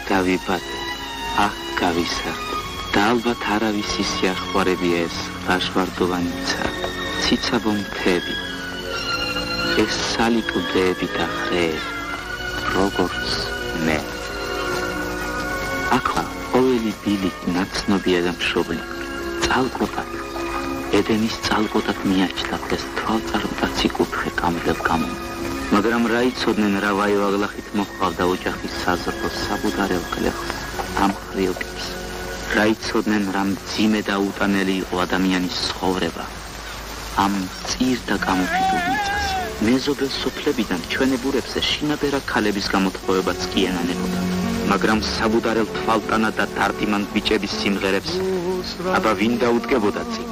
დავიბადე, აქ გავისარდე. და ალბათ არავისი სიახლოვარებია ეს ლაშგვარდოვანი ცა, ციცაბო მთები, ეს სალიკუდეები და ხრეები, როგორც მე. აქა ყოველი ბილიკი ნაცნობია და მშობლი, წალკოტად, ედენის წალკოტად მიაჩნდათ ეს თვალწარმტა ციკურთხე კამრელ გამო. მაგრამ რა იცოდნენ რა ვაივაღლახით მოჰყავდა ოჯახის საზრდოს საბუდარელ გლეხს, ამხრიოკებს. რა იცოდნენ რა მძიმე და უტანელი იყო ადამიანის ცხოვრება ამ წիր და გამოფიტულ მიწას. მეზობელ სოფლებიდან ჩვენებურებზე შინაბერა ქალების გამოთხოვებაც კი ენანებოდა. მაგრამ საბუდარელ თვალტანა და დარტიმან ბიჭების სიმღერებს აბა ვინ დაუდგებოდა წინ?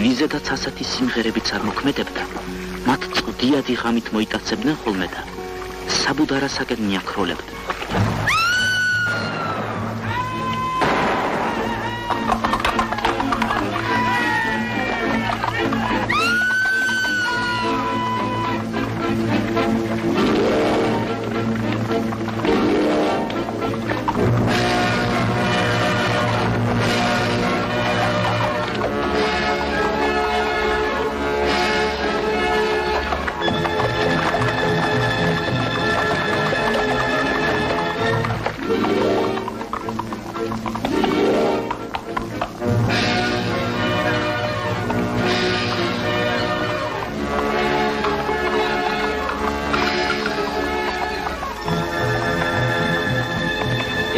ვიზედაც ასეთი სიმღერებიც არ მოქმედებდა, მათ წვდიადი ღამით მოიტაცებდნენ ხოლმე და საბუდარასაკენ მიაქროლებდნენ.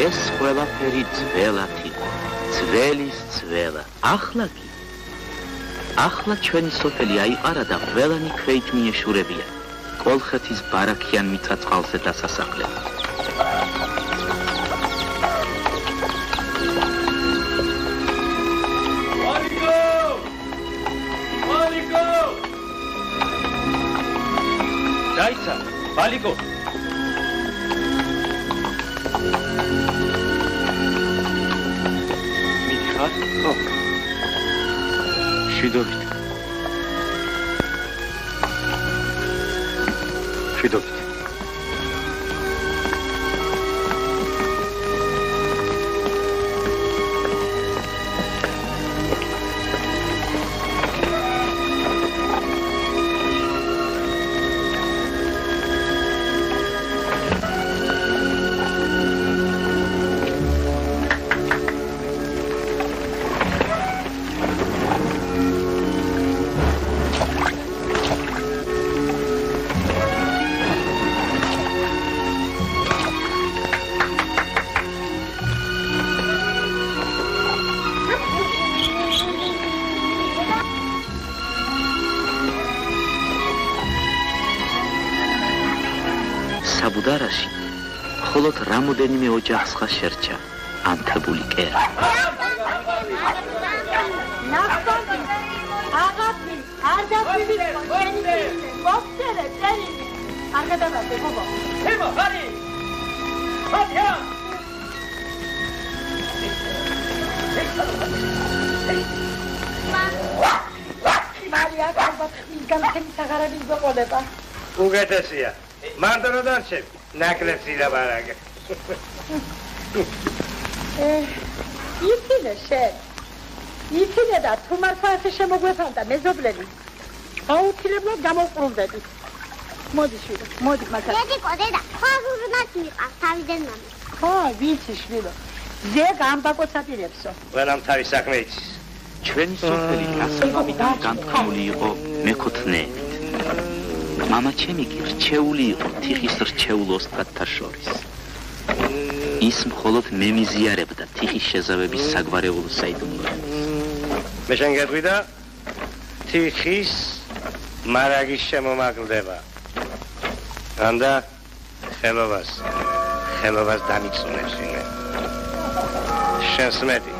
ეს ყველაფერი ძველად იყო, ძველის ძველა. ახლა ჩვენი სოფელი აიყარა და ყველანი ქვეით მიეშურებია. კოლხეთის ბარაქიან მიწაწყალზე დასასახლება. დაიცა, ვალიკო. ხო, შვიდობით. საბუდარაში მხოლოდ რამოდენიმე ოჯახს ხა შერჩა ანთებული კერა. უგეთესია. მანდ დარჩები, ნაკლებში დაბარაგე. იფინე შენ. იფინე და თუ მართლა შემოგვეფანტა მეზობლები. აუცილებლად გამოვყრუნდები. მოდი შვილი, მოდი მაგას. დედიკო, დედა, ხაზურნაც მიყავს თავიდან მამის. ხო, ვიცი შვილო. ზეგ ამბაკოცაპირებსო. ყველამ თავის საქმე იცის. ჩვენი სოფელი გასამამიდან განთქმული იყო მეკუთვნეებით. მამაჩემი კი რჩეული იყო თიხის რჩეულ ოსტატთა შორის. ის მხოლოდ მემიზიარებდა თიხის შეზავების საგვარეულო საიდუმლოებას. მე შენ გეტყვიდა თიხის მარაგის შემომაკლდება. ანდა ხელობას დამიწუნებს ვინმე. შენს მეტი.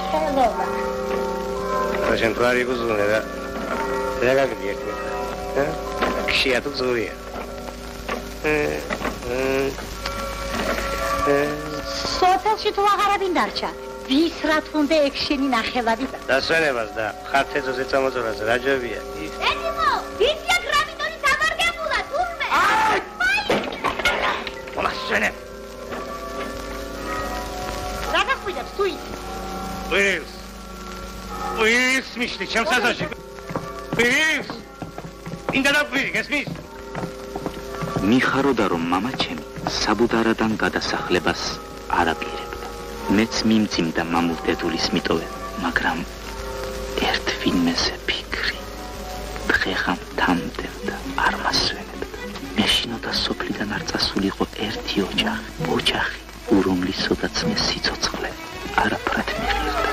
ხელობა. შენ თვარი გუზუნე და რაგაგდიეთ. ქშია თუ ზურია. სოფელში თუ აღარაბინ დარჩა. ვის რა თუნდე ექშენი ნახევარი და დასვენებას და ხართეზოზე წამოწოლას რა ჯობია. ედიმო, ვიცია გრამიტონის ამარგებულა, თურმე. მომასვენე. რა გახვიდებს თუ ის? უილს მიშლი ჩემს აზარში. უილს. ინდა დაგვირი, გესმის? მიხაროდა რომ მამაჩემი საბუდარადან გადასახლებას არ აპირებდა. მეც მიმძიმდა მამულ დედულის მიტოვება, მაგრამ ერთ ვინმეზე ფიქრი დღეღამ თამდევდა, არ მასვენებდა. მეშინოდა სოფლიდან არ წასულიყო ერთი ოჯახი, ურომლისოდაც მე სიცოცხლე არაფრად მიღირდა.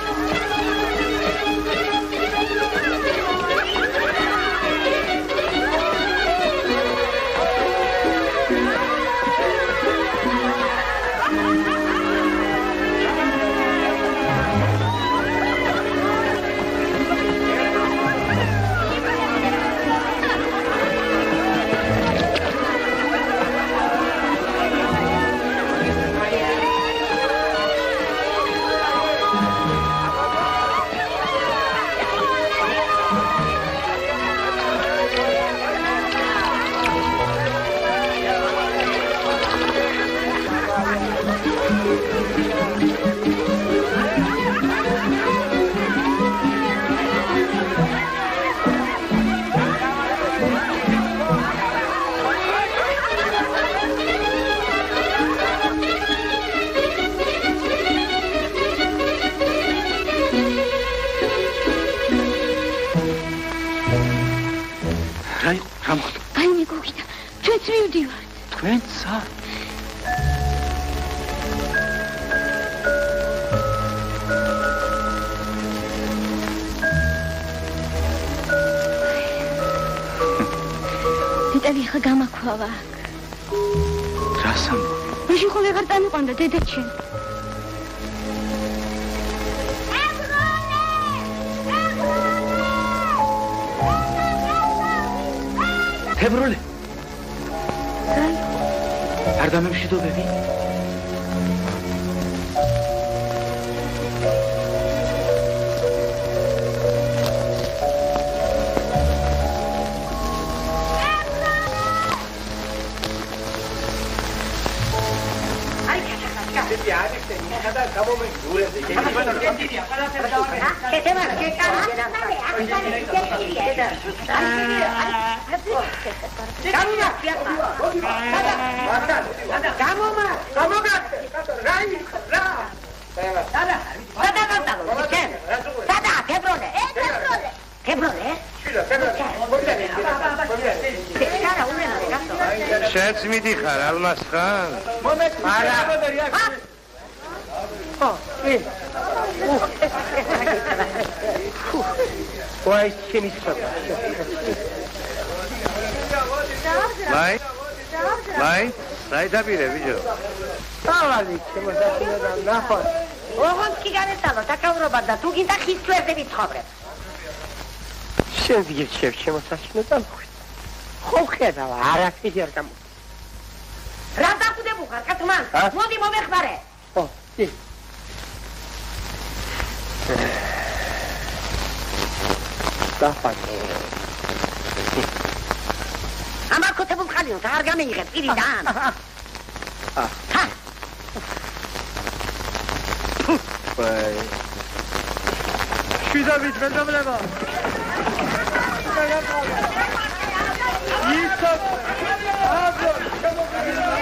დედაჩემ. თებროლე. არ დამემშვიდობები? შენც მიდიხარ ალმას ხან? არა. ვაი, ჩემის ხატა. ვაი, საიდაპირე ბიჭო. დავალი, შემოსახინოდა ნახოთ. ოღონდ კი განეცალო, დაკავრობა და თუ გინდა ხის თვერდები ცხოვრებ. შენ ვიგირჩევ შემოსახინოდა მოხდა. ხო ხედავ, არაფერი არ გამო. რა დახვდები ხარ, კაცმან? მოდი მომეხმარე. ო, კი. დაფატო. ამარ ქოთებულ ხალინოთ, არ გამეიღებ პირიდან. ვაი. შვიდა ვიძებდება. ისო. აბო, შემოგიდგა.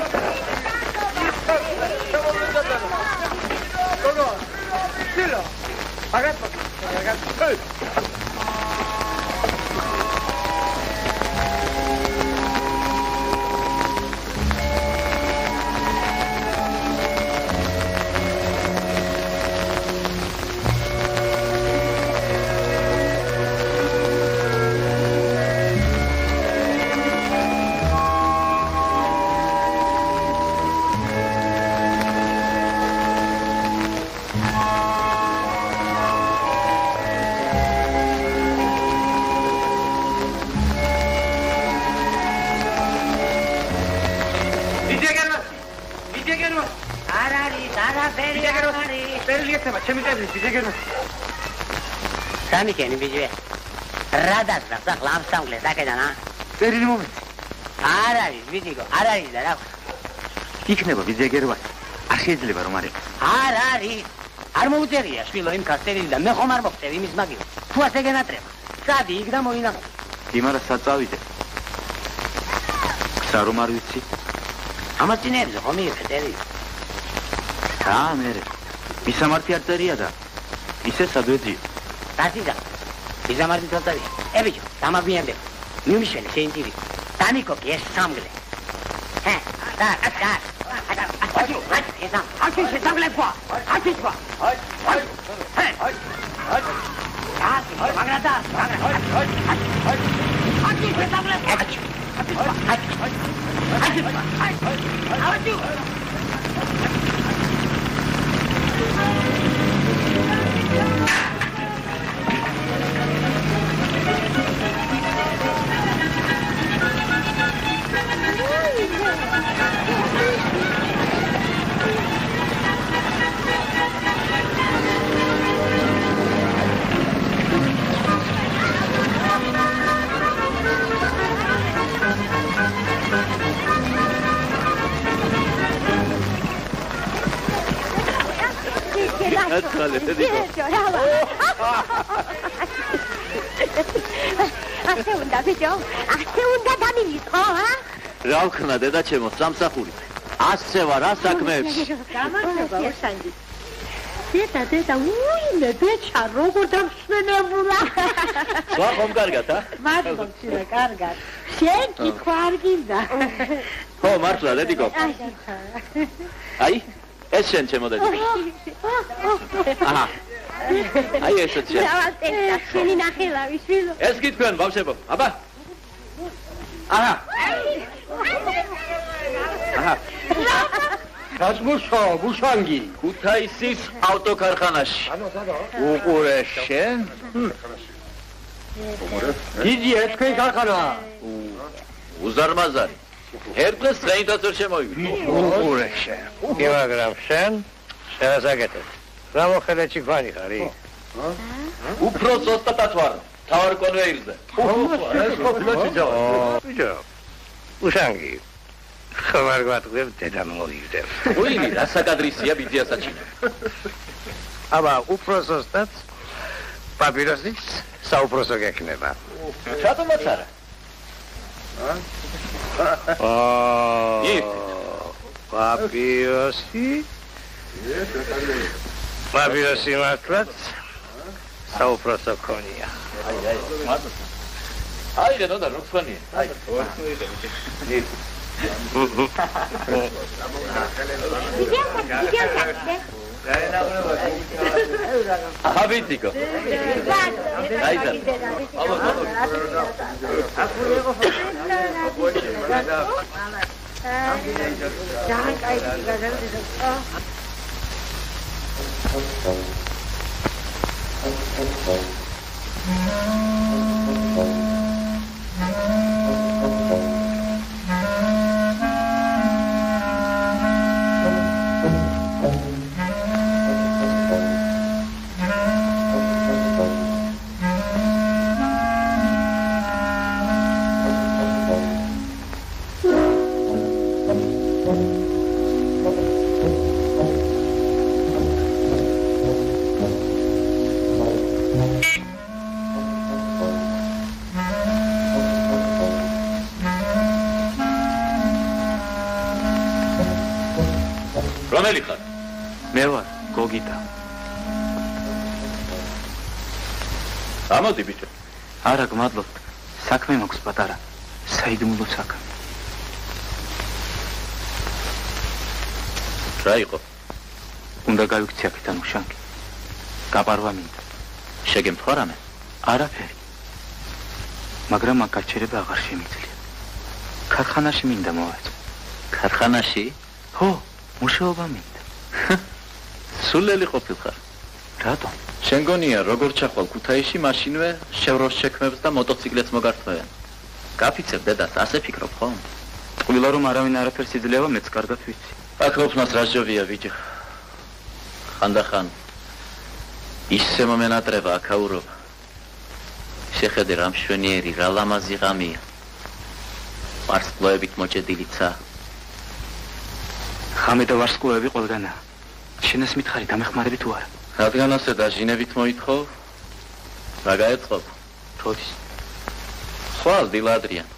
გოგო. სილო. აგატო. გერმო. არ არის, არაფერი არ არის. პერიგი ეცემა, ჩემი წერილი, ვიძე გერმო. სამიკენი ბიჭი. რა დაგძახ, ახლა ამსამგლეს აკეთან, ა? წერილი მომეც. არ არის, ვიდიგო, არ არის და რა. იქნება ვიძე გერმო. არ შეიძლება რომ არის. არ არის. არ მოუწერია შვილო იმ კასტერილი და მე ხომ არ მოხდები იმის მაგივრ. თუ ასე გენატრება. წადი იქ და მოინახე. იმარა საწავიდე. ხსა რომ არ ვიცი? ამას წინებზე ხომ მიიღე წერილი? რა მერე? მისამართი არ წერია და ისე სადვეძია. დაწიდა. მისამართი თორტავია. ბიჭო, დამაგვიანდე. მიუმიშენე შეინტივი. დანიკოკი ეს სამგლე. ჰე, და აკა. Aquí se está hablando. Aquí va. Aquí va a agradar. Aquí se está hablando. Aquí. ასე უნდა ბიჭო, ასე უნდა დამილისყო, ა? რა ვქნა დედა ჩემო, სამსახური. ასე ვარ რა საქმეებში. გამარჯობა, უშანგი. დედა, უიმე, ბეჭა, როგორ დამსვენებულა. სხვა ხომ კარგად, ა? მადლობა, შილა, კარგად. შენ კითხვა არ გინდა. ხო, მართლა, დედიკო. აი, ეს შენ ჩემო დედიკო. აჰა. აი ესეც შენ. დავატეხა, შენი ნახელავი, შვილო. ეს გითქვენ, ბავშვებო. აბა. აჰა. აჰა. გასმუშო, ბუშანგი. ქუთაისის ავტოქარხანაში. უყურე შენ? დიდი ეთქვენ ქარხანა. უზარმაზარი. ერთდღეს დღეითაც ვერ შემოვიდი. უყურე შენ. კი, მაგრამ შენ შევასაკეთებ. რა მოხელეჭი გვარი ხარი? უფრო ზუსტად ვარ. თავარ კონვეირზე. ეს ყოფილა ჭიჭო. ბიჭო. უშანგი. ხომარ გვატყდებ დედა მოვიგდებ. უინი რა საკადრისია ბიძიასაჩინო. აბა უფრო ზუსტად პაპიროსიც საუბროსო გექნება. რატომაც არა? პაპიროსი? პაპიროსი მართლაც საუბროსო ქონია. აი რა და როქვანია. აი. Habitiko. Aiza. რომელი ხარ? მე ვარ, გოგიტა. ამოდი ბიჭო. არა, გმადლობთ. საქმე მაქვს პატარა. საიდუმლო საქმე. რა იყო? უნდა გავიქცი აქედან უშანგი. გაპარვა მინდა. შეგემთხვა რამე? არაფერი. მაგრამ აქ გაჩერება აღარ შემიძლია. ქარხანაში მინდა მოვაწვე. ქარხანაში? ხო, მუშაობა მინდა. სულელი ყოფილხარ. რატომ? შენ გონია როგორ ჩახვალ ქუთაისში მაშინვე შევროს შექმებს და მოტოციკლეთს მოგართმევენ. გაფიცებ დედას, ასე ფიქრობ ხომ? ტყუილა რომ არავინ არაფერს იძლევა, მეც კარგად ვიცი. აქ ოფნას რასჯობია ბიჭო. ხანდახან ისე მომენატრება აქაურობა. შეხედე რა მშვენიერი, რა ლამაზი ღამია. ვარსკვლავებით მოჭედილიცა. ხამე და ვარსკვლავები ყველგანა. შენას მითხარი დამეხმარები თუ არა? რადგან ასე დაჟინებით მოითხოვ? რა გაეწყობ? როდის? ხვალ დილადრიან.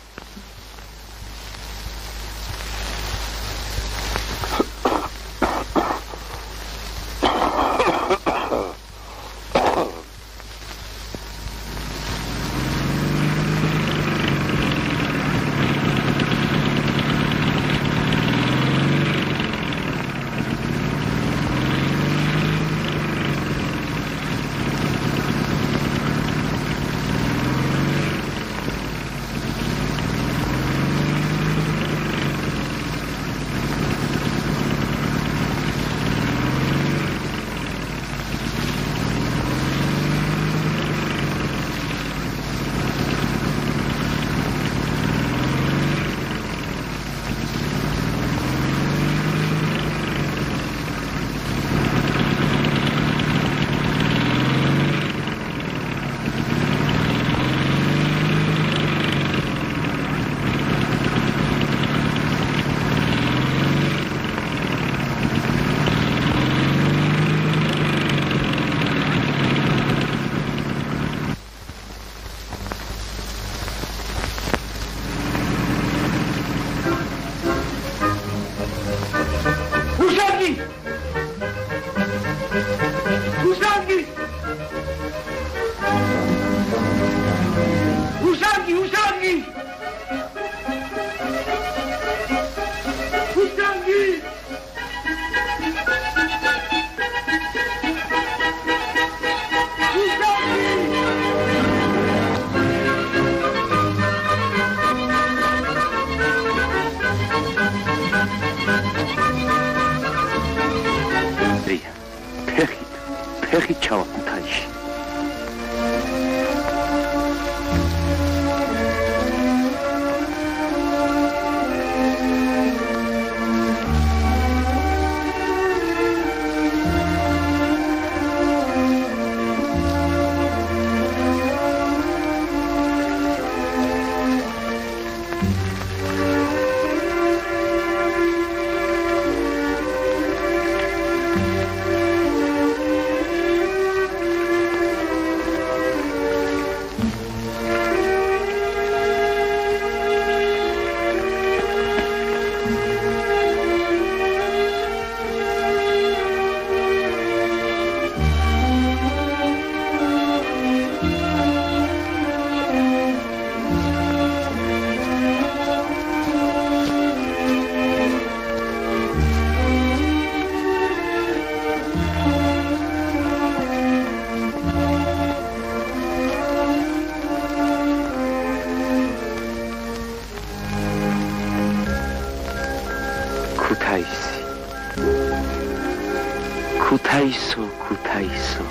ქუთაისო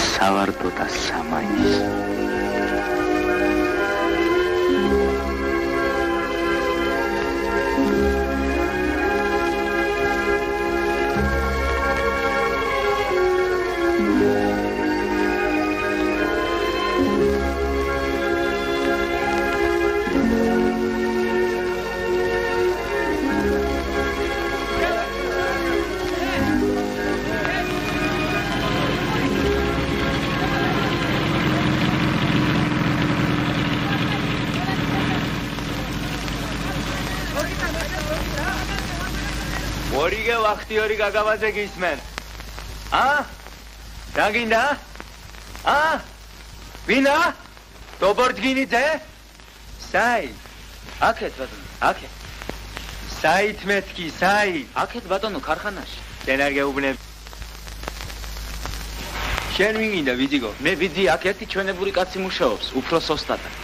სავარდო და სამაისო ვახტიორი გაგავაძე გისმენ. რა გინდა? ვინა? დობორჯგინიძე? საით. აქეთ ბატონო, აქეთ. საით მეთქი, საით. აქეთ ბატონო ქარხანაში. შენ არ გეუბნებ. შენ ვინ გინდა ვიძიგო? მე ვიძი, აქ ერთი ჩვენებური კაცი მუშაობს, უფროს ოსტატად.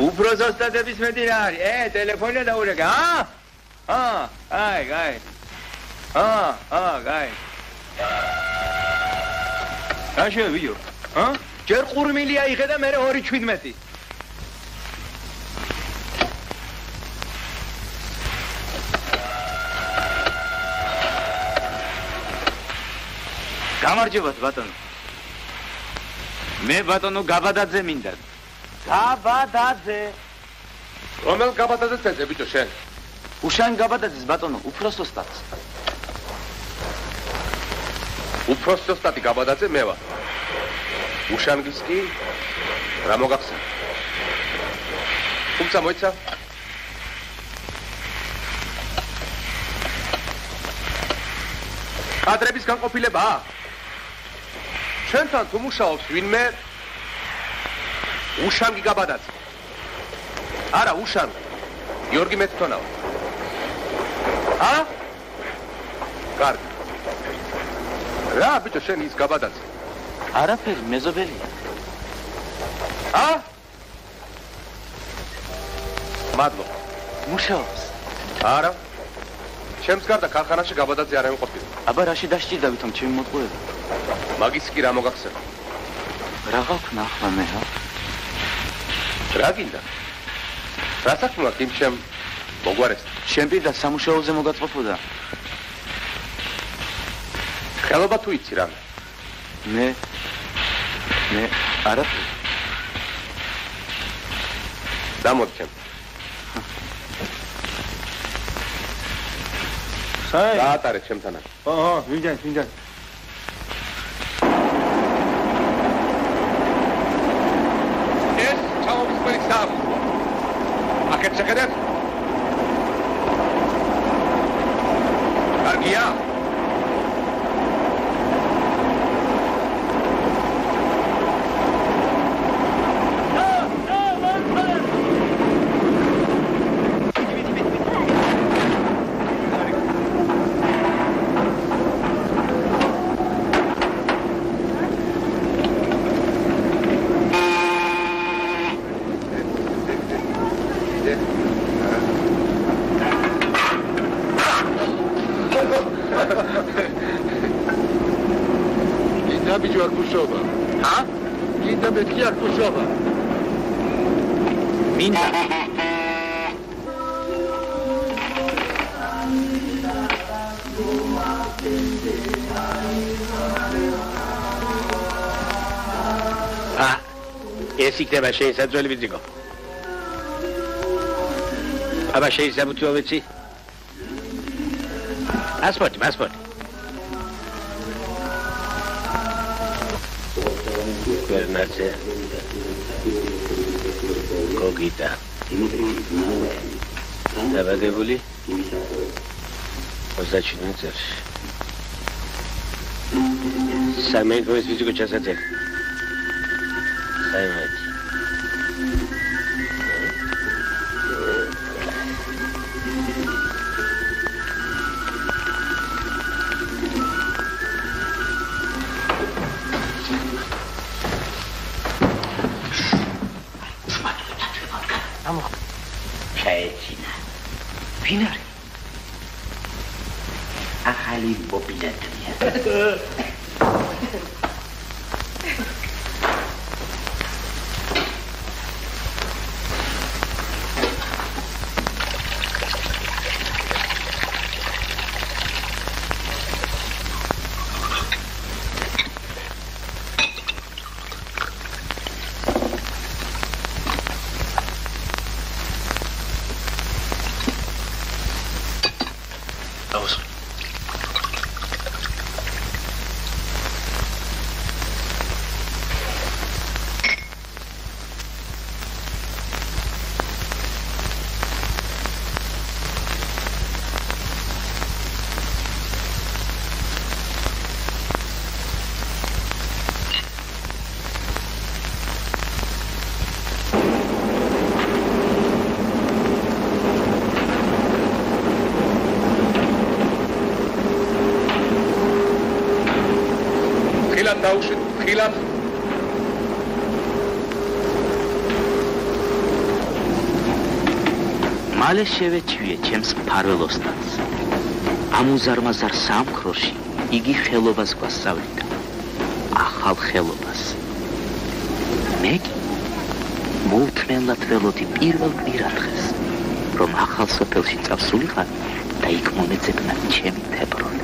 უფროს ოსტატების მეტი რა არის? ტელეფონია დაურეკე, აი. გაი. რა შევიო? ჯერ 5 მილია იღე და მე 2.17. გამარჯობათ ბატონო. მე ბატონო გაბადაძე მინდა. გაბადაძე. რომელ გაბადაძეს ეძე ბიჭო შენ? უშან გაბადაძეს ბატონო, უფროსოსტატს. უფროსოსტატი გაბადაძე მე ვარ. უშანგის კი რა მოგახსენე? თუმცა მოიცა კადრების განყოფილებაა. ჩვენთან თუ მუშაობს ვინმე უშანგი გაბადაძე. არა, უშანგი. გიორგი მეცთონავა. კარგი. რა ბიჭო შენ ის გაბადაძე? არაფერი, მეზობელია. მადლობა. მუშაობს. არა. ჩემს გარდა ქარხანაში გაბადაძე არ ემყოფილა. აბა რაში დასჭირდა ვითომ ჩემი მოტყუება? მაგის კი რა მოგახსენა? რა გაქვნა ახლა მე რა? რა გინდა? რა საქმეა იმ ჩემ მოგვარეს? შენ პირდა სამუშაოზე მოგაწყვეტოდა? ხელობა თუ იცი რამე? მე არაფერი. დამოდი ჩემ. საი? დაატარე ჩემთანაც. ვინჯან. ეს ჩაობის ყველი სააბურო. აქეთ შეხედეთ? კარგია? ეს იქნება შეიძლება ვიციქო. აბა შეიძლება თუ ვიცი? პასპორტი. გვერნაცე. გოგიტა. დაბადებული 27 წელს. სამენკოვის ვიციქო ჩასაწერი. საიმეთ. ჩაეცინა. ვინ არის? ახალი მობილეთია. ხილად მალე შევეჩვიე ჩემს მფარველოსტანს. ამუზარმაზარ სამქროში იგი ხელობას გვასწავლიდა. ახალ ხელობას. მე მოუთმენლად ველოდი პირველ კვირადღეს, რომ ახალ სოფელში წავსულიყარ და იქ მომეძებნა ჩემი თებრონი.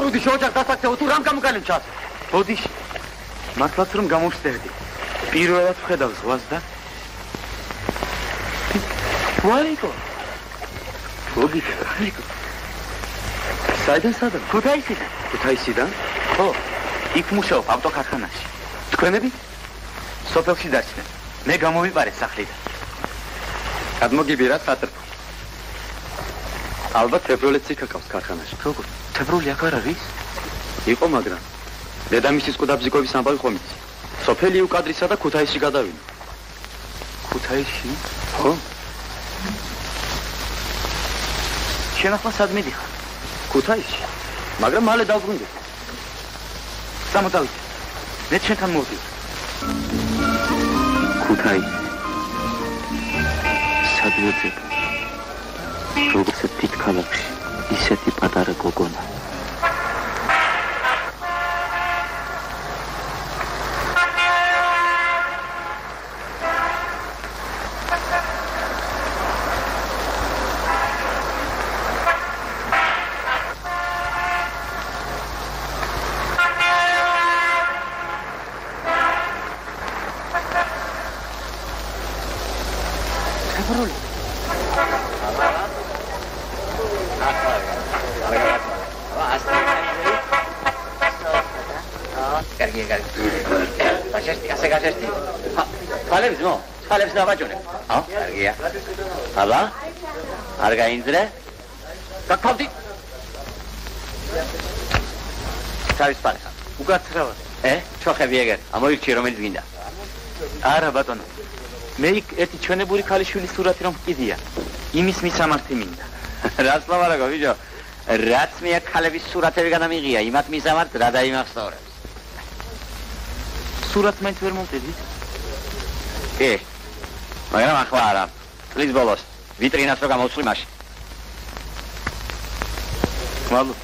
ურუდი ოჯახ დასაქცევო თუ რამ გამოგალენ ჩას? ბოდიში. მართლაც რომ გამოვსტერდი. პირველად ვხედავ ზღვას და ვაიკო. ბოდიში. საიდან სადან? ქუთაისიდან. ქუთაისიდან? ხო. იქ მუშაობ ავტოქარხანაში. თქვენები? სოფელში დარჩნენ. მე გამოვიყარე სახლიდან. გადმოგიბირა სატრფო. ალბათ თებროლეც იქ აკავს ქარხანაში. როგორ? თებრული აქ არ არის? იყო, მაგრამ დედამისის ყუდაბზიკოვის ამბავი ხომ იცი. სოფელი უკადრისა და ქუთაისში გადავიდა. ქუთაისში? ხო? შენ ახლა სად მიდიხარ? ქუთაისში. მაგრამ მალე დავბრუნდი. სამოდავით. მე ჩვენთან მოვდივარ. ქუთაისი. სადიოძე. როგორც თით ქალაქში, ისეთი პატარა გოგონა. აბა არ გაინძრე? გაქავდი. თავის პარხა. უკაცრავად. ჩოხები ეგერ. ამოირჩიე რომელიც გინდა. არა ბატონო. მე იქ ერთი ჩვენებური ქალიშვილის სურათი რომ ვკიდია. იმის მისამართი მინდა. რას ლავარაგო ბიჭო? რაც მე ქალების სურათები განამიღია, იმათ მისამართ რა დაიმახსოვრებს. სურათს მაინც ვერ მომწედით? კი. მაგრამ ახლა არა. წლის ბოლოს ვიტრინას რო გამოვსვი მაშინ. მადლობ.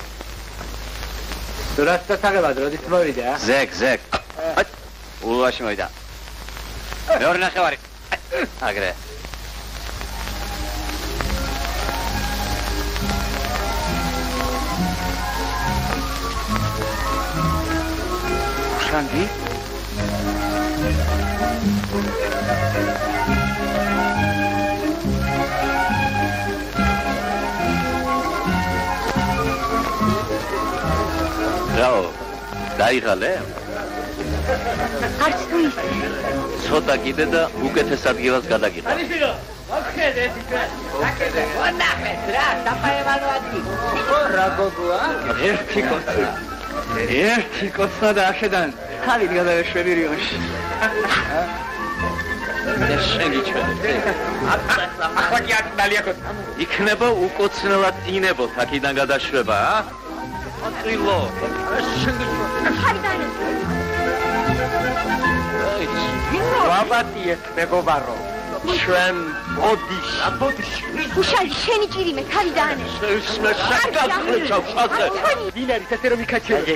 სურათს დაგაბად როდის მოვიდა? ზეგ. ულვაში მოვიდა. მეორე ნახევარი. აგრე. შანგი? რაო, დაიღალე? არც თუ ისე. ცოტა კიდე და უკეთეს ადგილას გადაგიხარ. ალიშვილო, მოხედე ეს იქ. ვანახე, რა, დაფაევანო ადგილი. რა გოგოა? ერთი კოცა და აშედან ხალით გადავეშვები რიონში. შენი ჩვენი. ახლა კი აქ დალიაკოთ. იქნება უკოცნელად ინებოთ აქიდან გადაშვება, ა? აწილო. ხარდანი. ვაბატიეთ მეგობარო. ჩვენ ბოდიში. უშალი შენი ჭირიმე ხარდანი. ისმე შეგახრეჭავ შაზე. ვინ არის ესე რომ იქაჩერე?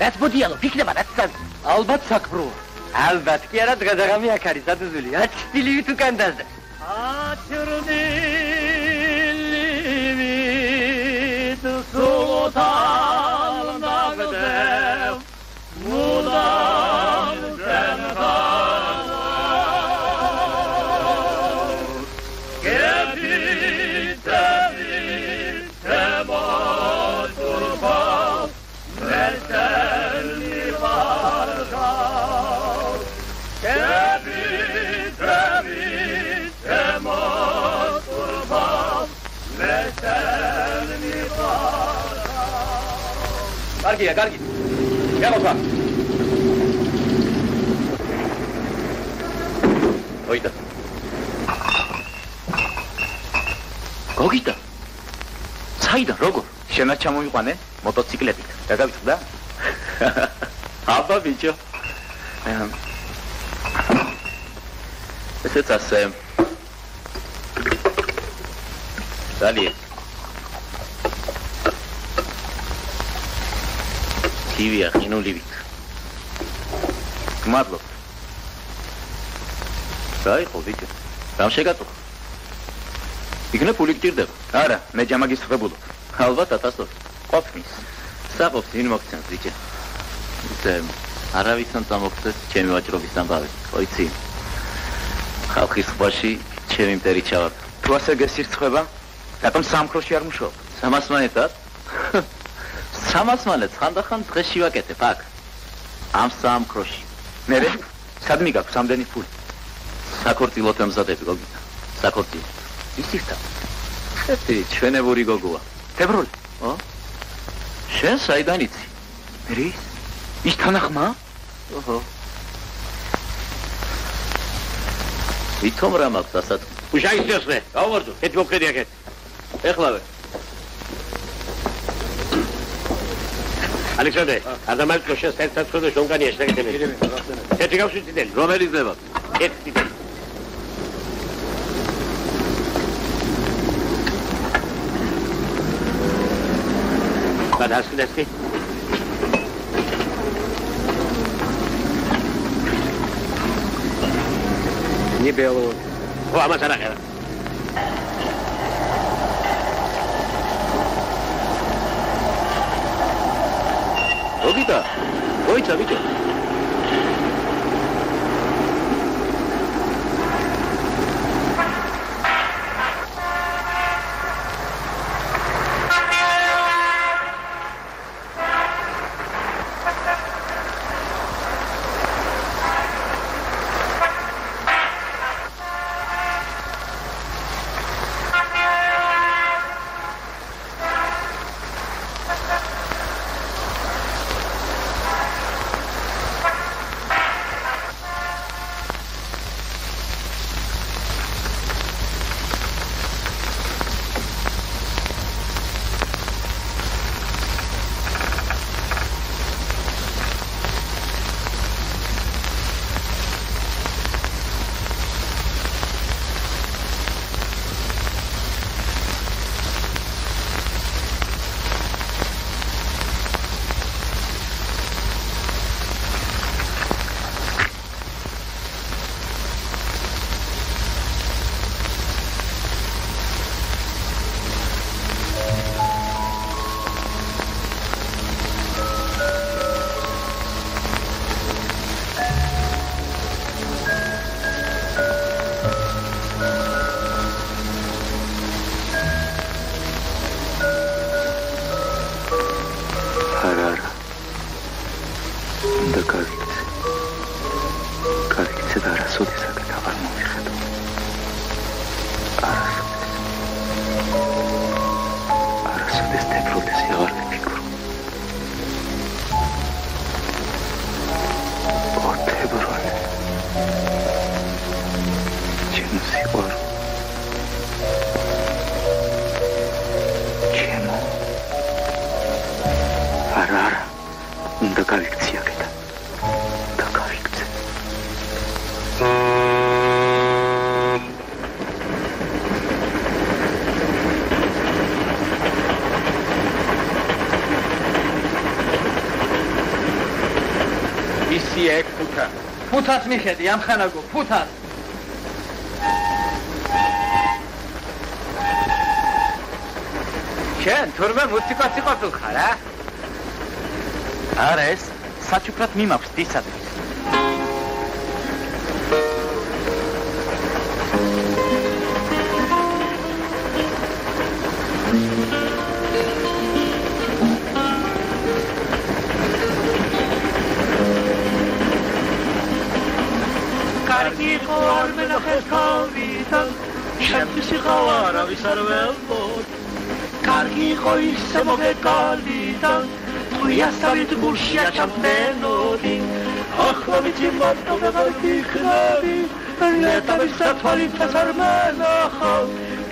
რაც ბოდიალო, ფიქრება რაც სად. ალბათ საკბრო. ალბათ კი არა დღადაღამი აქ არის სადუზული. ათ სტილივით უკან დაზდა. ათრდილივით სულთან ნაგდევ მუდამ ზენღალ გებიტევით თემოთურბა მერტელი ვარღალ გებიტევით თემოთურბა მერტელი ვარღალ კარგია. გემოვა. ოიდა. გოგიტა. საიდან როგორ? შენაც ჩამოვიყვანე მოტოციკლებით. დაგავიწყდა? აბა ბიჭო. ესეც ასე. დალია. კივია ხინულივით. მადლობ. დაიყო ბიჭო. რამ შეგაწუხა? იქნებ ფული გჭირდება. არა, მე ჯამაგის ხებულობ. ალბათ 1000 ყოფნის. საყოფს ვინ მოგცემს ბიჭე? არავისთან წამოგწეს ჩემი ვაჭრობის ამბავი. ოიცი. ხალხის ხვაში ჩემი მტერი ჩავარ. თუ ასე გესირცხება, რატომ სამქროში არ მუშაობ? სამასმანეთად? სამასმანეთს ხანდახან დღეში ვაკეთებ აქ. ამ სამქროში. მერე სადმი გაქვს ამდენი ფული? საქორწილოთ ემზადები გოგინა. საქორწილო. ისიხთა. ერთი ჩვენებური გოგოა. თებრული. ო? შენ საიდან იცი? მერი? ის თანახმა? ოჰო. ვითომ რა მაქვს ასად? უშაისწრე, გავვარდო, ეს მოყედი აქეთ. ეხლავე. ალექსანდრე, ადამიანს შენ საერთოდ ხოდო შონგანი ეშლაგეთები. ერთი გავშვიდდელი. რომელი ძება? ერთი. გადასკდესკი. ნიბელო. ო, ამას არა ხერა. გოგიტა, გოიცა ბიჭო. ფუთას მიხედი, ამხანაგო, ფუთას. შენ თურმე მუსიკოსი ყოფილხარ, ა? არა, ეს საჩუქრად მიმაქვს დისადრის. შემთხვისი ხავარავის არ ველბოდ კარგი იყო ისე მოგეკალიდა ხვიასავით გულშია ჩამფენოდი ახლა ვიცი მარტოდება გიხნები ნეტავის საფალითას არ მენახავ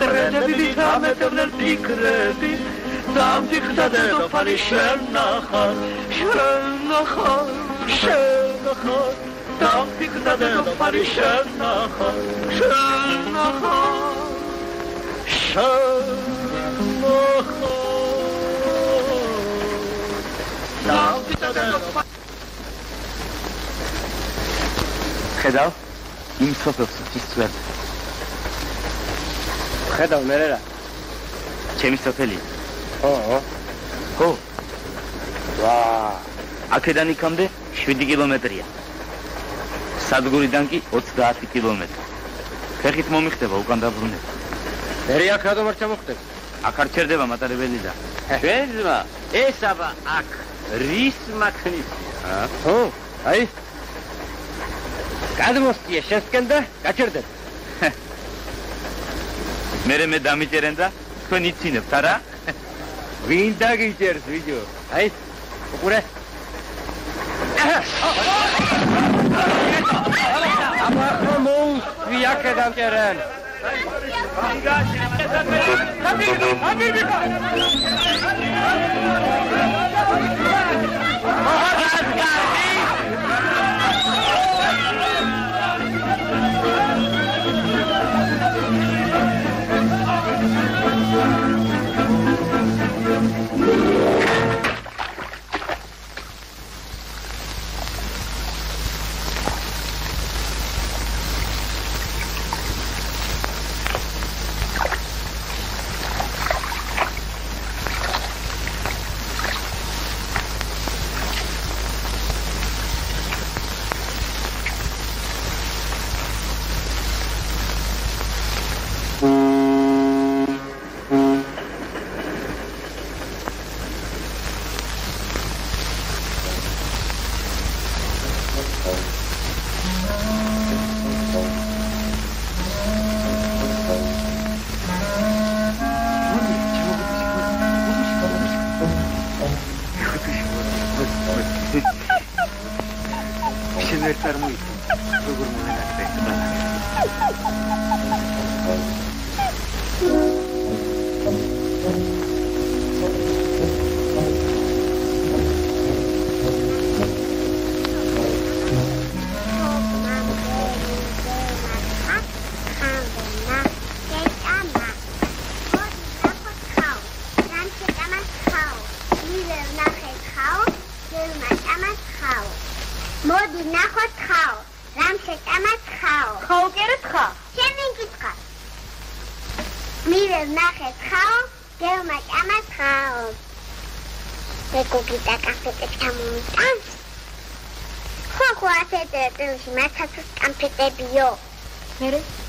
ტრენები ვიტამეტებდნენ ფიქრები დამტიხდა დედოფალი შენ ნახარ დამტიხდა დედოფალი შენ ნახარ ხედავ იმ სოფელს ის წვერს ხედავ მე რა ჩემი სოფელი ხო ვა, აქედან იქამდე 7 კილომეტრია. სადგურიდან კი 30 კილომეტრი. ფეხით მომიხდება უკან დაბრუნება. მერე აქ რატომ არ ჩამოხდეთ? აქ არ ჩერდება მატარებელი და. ჩვენ ძმა, ეს აბა აქ რის მაქნისია? ხო, აი. გადმოსწია შესკენ და გაჩერდეთ. მე დამიჭერენ და თქვენ იცინებთ, არა? ვინ დაგიჭერს, ვიჯო? აი, უყურე. აბა ხომ ვიაკე დამჭერენ.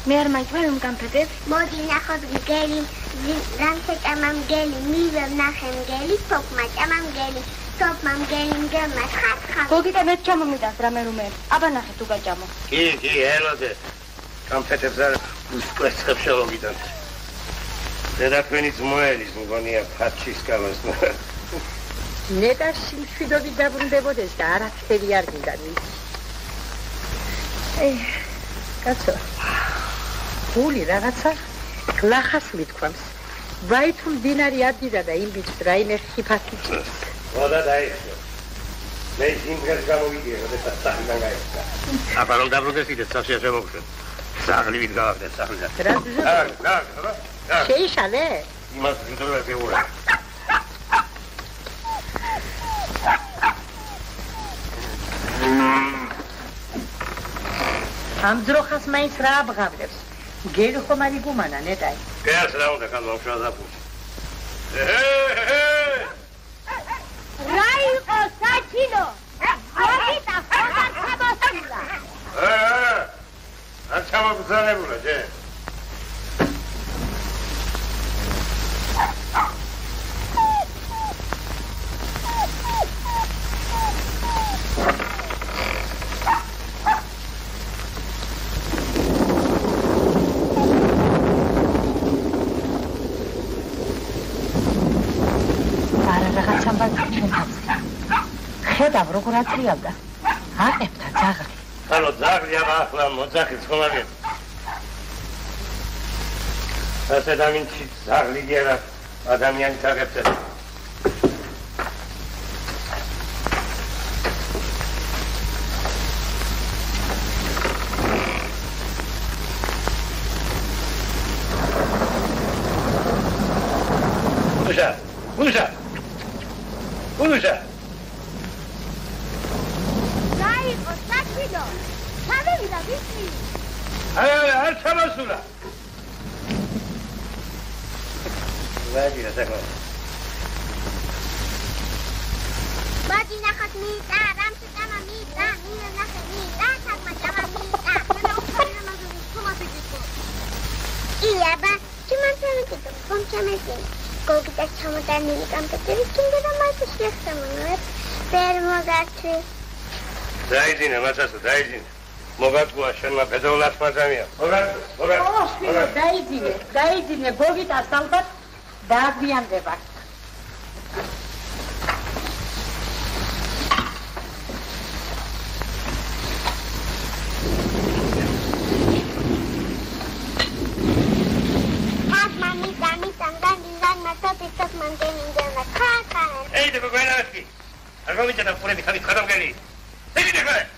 მე არ მაიყვენ რომ გამფეთებს. მოდი ნახოთ მგელი, რამსეჭამა მგელი, მივე ვნახე მგელი, თოფმა ჭამა მგელი, თოფმა მგელი მგელმა ხათხა. გოგიტა მე ჩამომიდას რამე რომ მე. აბა ნახე თუ გაჭამო. კი, ელოდე. გამფეთებს არ უსკვერცხებს შევოგიდან. დედაქვენიც მოელის მგონია ფაჩის გამას. ნეტა სიმშვიდობით დაბრუნდებოდეს და არაფერი არ გინდა მის. კაცო. გული რაღაცა გლახას მithქვამს. ვაი თუ მდინარი ადიდა და იმ ბიჭს რაიმე ხიფათი ჭირს. მოდა დაიხო. მე სიმღერს გამოვიდია, როდესაც სახლიდან გაიხდა. აბა რომ დაბრუნდეს კიდე სახში შემოგხდეთ. სახლი ვით გავახდეთ სახლიდან. შეიშალე? იმას ვიდროა გეურა. ამ ძროხას მაინც რა აბღავდებს? გელი ხომ არ იგუმანა ნეტაი? გელს რა უნდა გამოვშვა დაფუჭი. რა იყო საჩინო? გოგიტა ხოდა ჩამოსულა. არ ჩამოგზავნებულა ჯე. ხედავ როგორ აწრიალდა. აყებდა ძაღლი. ანუ ძაღლი ახლა მოძახის ხომ არ გეტყვი. ასე დამინჩი ძაღლი გერა ადამიანი თაღებთან. Ulușa! Raico, saçino! Sabevi la bici! Ar çamasula! Vedi, la seconda. მოდი ნახოთ მიწა, რამსიტამა მიწა, მივე ნახე მიწა, თამა ჯამა მიწა. მე უხარი მაგარი თომასი გიქო. იაბა, ჩიმანცემი კომჩამესი. გოგიტა ჩამოდანილი კომპიუტერი კიდე და მაიში შეხტამონებ. პერმოგაცი. დაიძინე, მაცასო, დაიძინე. მოგატყუა შენმა ბედოლას მაზამია. მოგატყუა. დაიძინე, გოგიტას ალბათ დააგვიანდება. Ei, devo guardare. Allora mi c'è pure mi fa ricordo che lì. Devi dire.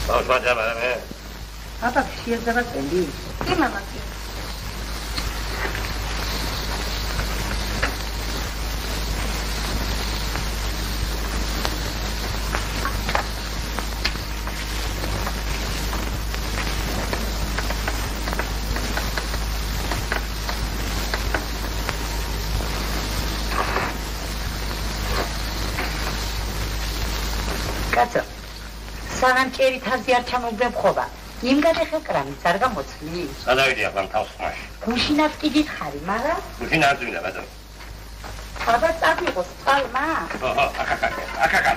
Oh, sbaglia bene. Papa, si è davanti lì. Sì, mamma. კაცო, სანამ ჭერი თავზე არ ჩამოგდებ ხობა, იმ გადახეკრამიც არ გამოცლი? სადავიდია ხან თავს ხმაში. გუშინაც კი გითხარი, მაგრამ? გუშინ არ ძვირდა, ბატონო. აბა წაგვიყოს წყალმა? აკაკა.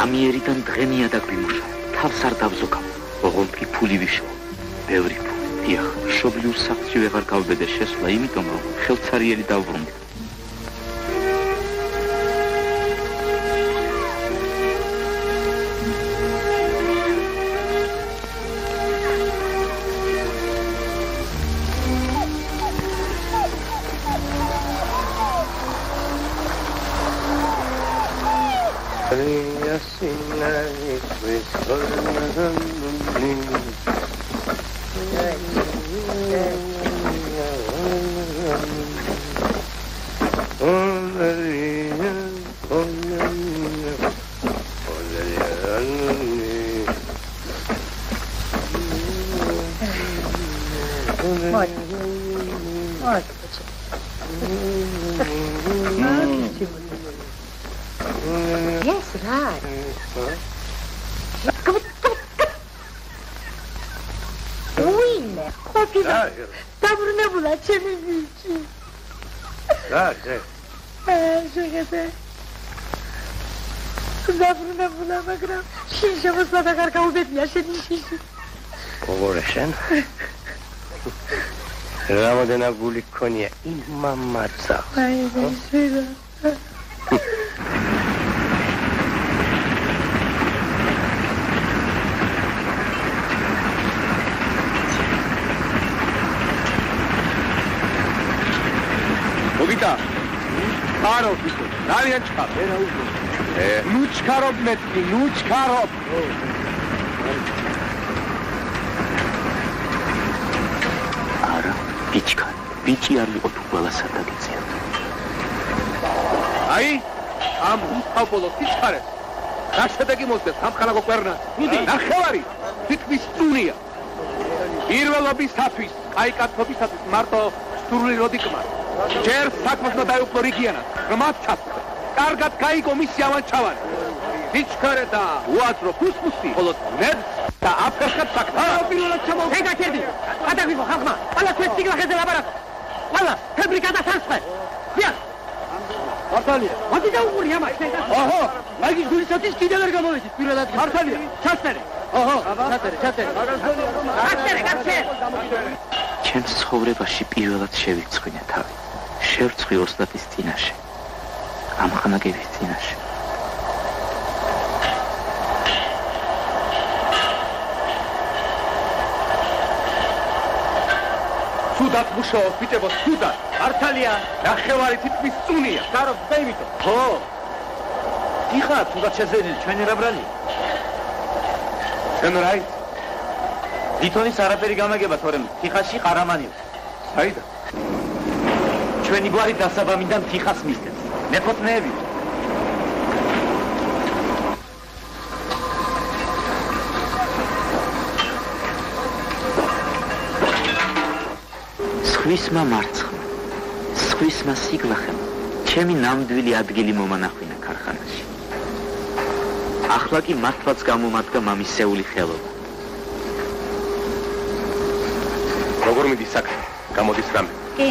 ამიერიდან დღემია და გვიმუშა, თავს არ დავზოგავ, ოღონდ ფული ვიშო, ბევრი ფული. დიახ, მშობლიურ სახლში ვეღარ გავბედე შესვლა, იმიტომ რომ ხელცარიელი დავბრუნდი. Yes, right. Uine, copila. Dabrunebula ჩემი ბიჭი. რა, შეგეთე. დაბრუნებულა, მაგრამ შიშებოსა და გარკაუბედია შენი შიში. როგორ შენ? რამოდენა გული ქონია იმ მამაცა. აი, შეიძლება. მოგიტა. არო ფიქრობ, ძალიან ჩქარ. ერა უგო. ნუ ჩქარობ მეთქი, ნუ ჩქარობ. არა, ბიჭკა, ბიჭი არ იყო თუ ყველა სადაგეცია. აი, ამ უსაფოლო სიჩქარეს. რა შედეგი მოსდევს სამხალაგო კვერნას? გუდი, ნახევარი, თითქმის წუნია. პირველობისათვის, კაიკათობისათვის მარტო სრული როდიკმა. ჯერ საქმესმა დაიუკლო რიგიანად, ღმად ჩასწრა. კარგად გაიგო მისი ამანჩავანი. სიჩქარე და უაზრო ფუსფუსი, ხოლო ნებს და აფერხებს საქმე. პირველად ჩამოვიდა. ეგ გაჩერდი. გადაგვიგო ხალხმა. ყველა თქვენ სიგლახეზე ლაპარაკო. ყველა ფებრიკა და სასწრე. დიახ. მართალია. მოდი დაუყური ამას. ოჰო, მაგის გულისათვის კიდევ ვერ გამოვედი პირველად. მართალია. ჩასწერე. ოჰო, ჩასწერე. ჩასწერე. ჩემს ცხოვრებაში პირველად შევირცხვინე თავი. შევრცხვი ოსტატის წინაშე. ამხანაგების წინაშე. სუდად მუშაობ, ბიჭებო, სუდად. მართალია, ნახევარი თითქმის წუნია. გარობ, დაიმიტო. ხო. დიხა, თუნდაც შეზენილი, ჩვენი რაბრალი. შენ რა იცი? ლითონის არაფერი გამაგება, თორემ თიხაში ყარამანია. საიდა? ჩვენი გვარი დასაბამიდან თიხას მისდევს. მეკუთვნეები. სხვისმა მარცხმა, სხვისმა სიგლახემ, ჩემი ნამდვილი ადგილი მომანახვინა ქარხანაში. ახლა კი მართლაც გამომადგა მამისეული ხელობა. როგორ მიდის საქმე? გამოდის რამე? კი.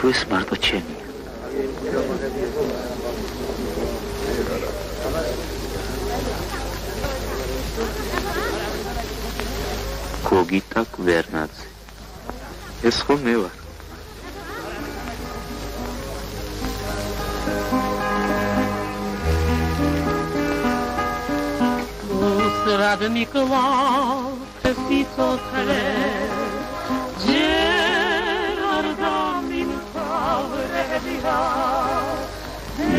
ეს მარტო ჩემია. გოგიტა კვერნაძე. ეს ხო მე ვარ. უსრად მიკვალ სიცოცხლე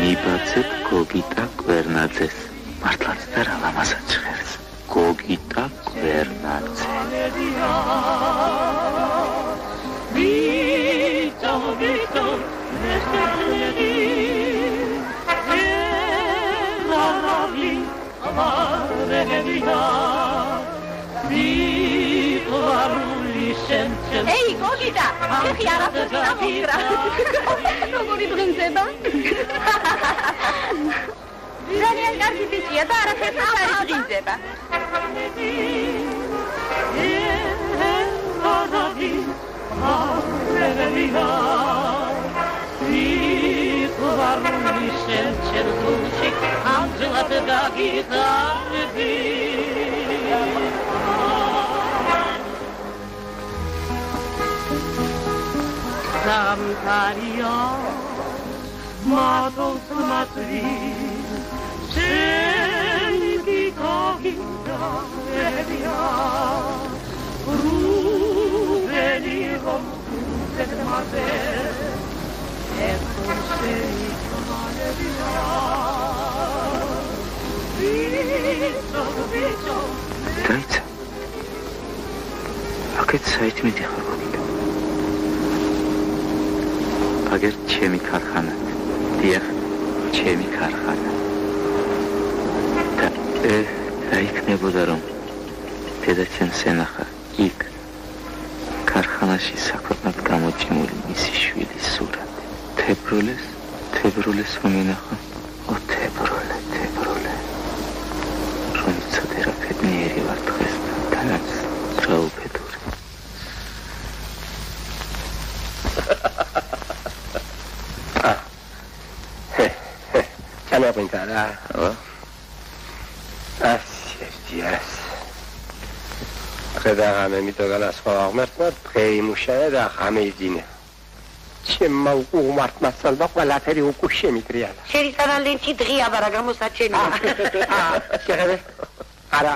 მიბაცეთ გოგიტა კვერნაძეს. მართლაც და რა ლამაზად ჟღერს. გოგიტა კვერნაძე. Ei, Gogita, ეხი არაფერს დამოგრა. როგორი ბრინდება? ძალიან კარგი ბიჭია და არაფერს არ ბრინდება. ამჯერად გაგიტარები სამთარია მათოს მათრის შენი გიგოგინდარებია რუბენი რომსეთ მათე ეხო შენი კმალებია დაიცა აქეთ საითმედი ხარ გოგიტა აგერ ჩემი ქარხანა დიახ ჩემი ქარხანა და დაიქნებოდა რომ დედაცემს ენახა იქ ქარხანაში საქვეყნად გამოჭიმული მისი შვილის სურათი თებროლეს რომ ენახა ო თებროლე რომ იცოდე რა ფედნიერი ვარ დღეს თანაც რაუფედური Pentara. Yes. Credeam că mi toga la scola mertmat, prei mușaia da hamedine. Ce m-au urmat m-a salvat cu la teri o cușe mitriala. შენი სანალენჩი დღია ბარა გამოსაჩენია. შეგერე. არა.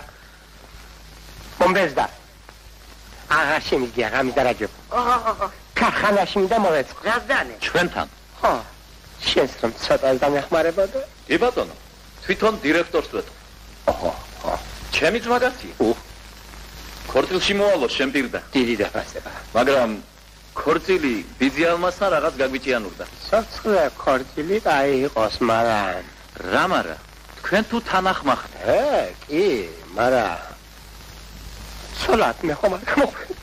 მომბეზდა. არა შემი გია გამიდარაჯო. ქარხანაში მიდამოვეც. გაზდანე. ჩვენთან. ხო. შენს რომ ცოტა დამეხმარებოდა? კი ბატონო. თვითონ დირექტორს ვეთქ. ოჰო. ჩემი ძმაგაცია. ქორწილში მოვალო შენ პირდა. დიდი დაფასება. მაგრამ ქორწილი ბიძიალმასთან რაღაც გაგვიჭიანურდა. სოცხლე ქორწილი აი იყოს, მაგრამ რა მარა? თქვენ თუ თანახმახთ. კი, მაგრამ ცოლად მე ხომ არ გამოვხდი.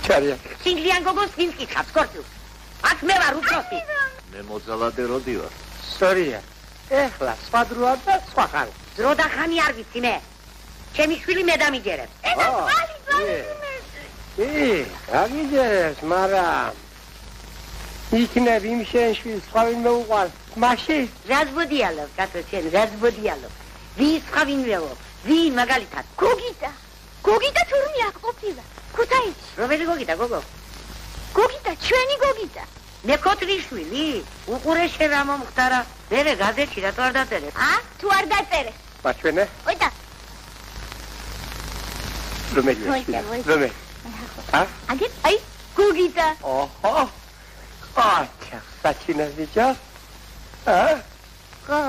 ჩარია. სინგლიან გოგოს ვინ კითხავს ქორწილს? აქ მე ვარ უფროსი. მე მოძალადე როდი ვარ. სორია. ეხლა სხვა დროა და სხვა ხანი. დრო და ხანი არ ვიცი მე. ჩემი შვილი მე დამიჯერებ. გამიჯერებს, მაგრამ იქნებ იმ შენ შვილს სხვა ვინმე უყვარს. მაშინ რაზბოდიალობ, კაცო შენ, რაზბოდიალობ. ვის სხვა ვინმეო? ვინ მაგალითად? გოგიტა. გოგიტა თურმე აქ ყოფილა. ქუთაისში. რომელი გოგიტა, გოგო? გოგიტა, ჩვენი გოგიტა. მე ქოთრიშვილი, უყურე შენ რა მომხდარა. მე გაზეთში რატო არ დაწერე? თუ არ დაწერე. მაჩვენე? ოიტა. რომელი? რომელი? აგეთ, აი, გოგიტა. ოჰო. აჩა, საჩინას ბიჭო? ხო.